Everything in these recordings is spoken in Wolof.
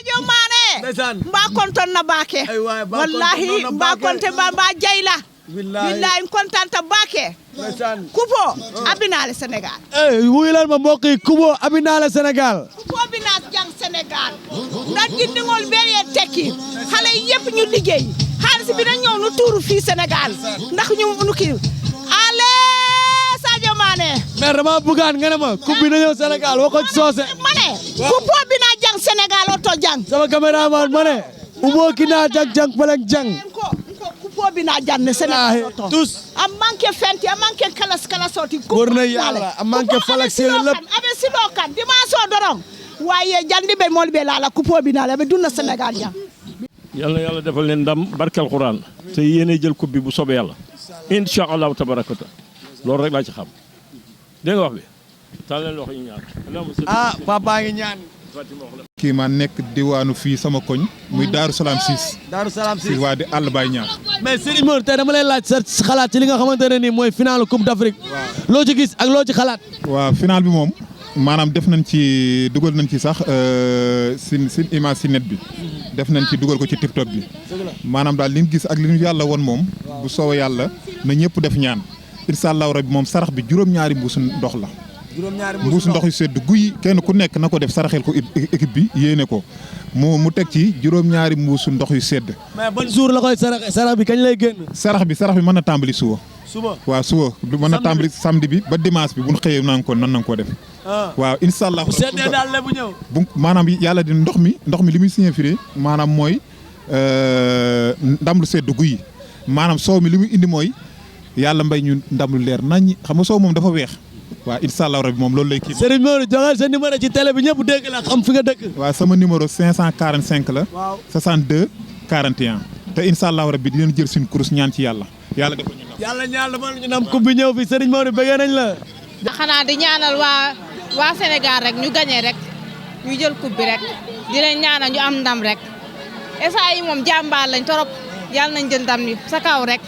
Sadio Mané mba konton na baake wallahi mba konte mba jayla billahi kontanta baake kupo abinale Sénégal wuyulan ma mbokk yi kubo abinale Sénégal kupo bina jang Sénégal ndax gindingol beye tekki xale yépp ñu liggéey xaalis bi na ñëw nu tuuru fii Sénégal ndax ñu nu kii ale Sadio Mané mais dama bëggaan nga ne ma coupe bi na ñëw Sénégal waxo ci soose mané kupo bina jang Sénégal oto jang sama caméraman mané ubo kina jang palang jang kupo bina janne Sénégal oto tous am manqué fenti am manqué kalasoti wor na yàlla am manqué falak seen lépp abe silo kan dimanche dorong waaye jandi be mol be la kupo bina la be dunna Sénégal jang yàlla defal leen ndam barkel Qur'an te yéene jël coupe bi bu soobee yàlla incha allahu tabarakata loolu rek laa ci xam dégg nga wax bi taal leen loxo ñu ñaar papa ngi ñaan kii ma nekk diwaanu fii sama koñ muy Daaru Salaam 6 Daaru Salaam 6 waa di àll bay ñaan mais Serigne Mor tey dama lay laaj sa xalaat ci li nga xamante ne nii mooy final coupe d'Afrique loo ci gis ak loo ci xalaat waaw final bi moom maanaam def nañ ci dugal nañ ci sax sin image si net bi def nañ ci dugal ko ci TikTok bi maanaam daal li ñu gis ak li ñu yàlla woon moom bu soobee yàlla na ñëpp def ñaan incha allahu rabbi moom sarax bi juróom-ñaari mbuusu ndox la mbuusu ndox yu sedd guy kenn ku nekk na ko def saraxel ko équipe bi yéene ko mu teg ci juróom-ñaari mbuusu ndox yu sedd mais ban jour la koy sarax bi kañ lay génn sarax bi mën na tàmbali suba waaw suba mën na tàmbali samedi bi ba dimanche bi bu ñu xëyee nan na nga ko def waaw incha allah bu seddee daal la bu ñëw bu maanaam yàlla di ndox mi li muy signifié maanaam mooy ndam lu sedd guy maanaam soow mi li muy indi mooy yàlla mbay ñu ndam lu leer nañ xam nga soow moom dafa weex waaw incha allah rabi moom loolu lay kii. Serigne Mor joxal sa numéro ci télé bi ñëpp dégg la xam fi nga dëkk. waaw sama numéro 545 la. waaw 62 41. te incha allah rabi di leen jël suñu kurus ñaan ci yàlla. yàlla defal ñu ndam. yàlla ñaan la ñu nam coupe bi ñëw fi Serigne Mor bëggee nañ la. xanaa di ñaanal waa Sénégal rek ñu gagné rek ñu jël coupe bi rek di leen ñaanal ñu am ndam rek esa yi moom jàmbaar lañ torop yàlla nañ jël ndam ni sa kaw rek.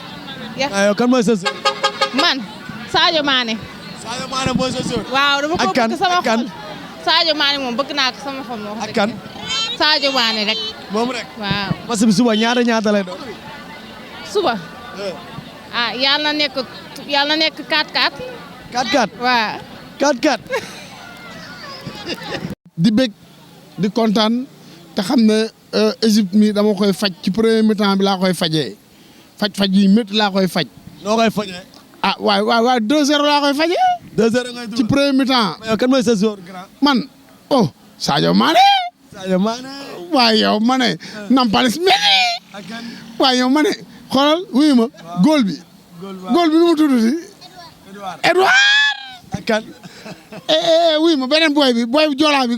aywa kan mooy sa sœur. man Sadio Mané. Sadio Mané mooy sa sœur. waaw dama ko bëgg sama xol. Sadio Mané moom bëgg naa ko sama xol moo ak kan. Sadio Mané rek. moom rek. waaw. parce que suba ñaata lay doon. suba. yàlla na nekk 4-4. 4-4. waaw. 4-4. di bëgg di kontaan te xam ne Égypte mi dama koy faj ci premier mi-temps bi laa koy fajee faj yi métti laa koy faj. noo koy fajee. waay 2-0 laa koy fajee. 2-0 ngay ci premier mi-temps. mais kan mooy sa joueur grand. man Sadio Mané. Sadio Mané. waaye yow ma ne. Nampalys Mendy. waaye yow ma ne xoolal wuyu ma. góol bi nu mu tudd si. Edouard. ak kan. wuyu ma beneen booy bi joolaa bi.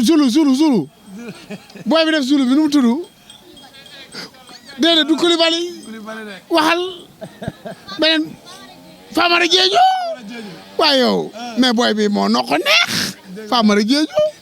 Zulu. booy bi def Zulu bi nu mu tudd. déedéet du Koulibaly. waxal beneen Famara Diédhiou. waaye yow mais booy bi moo noo ko neex. Famara Diédhiou.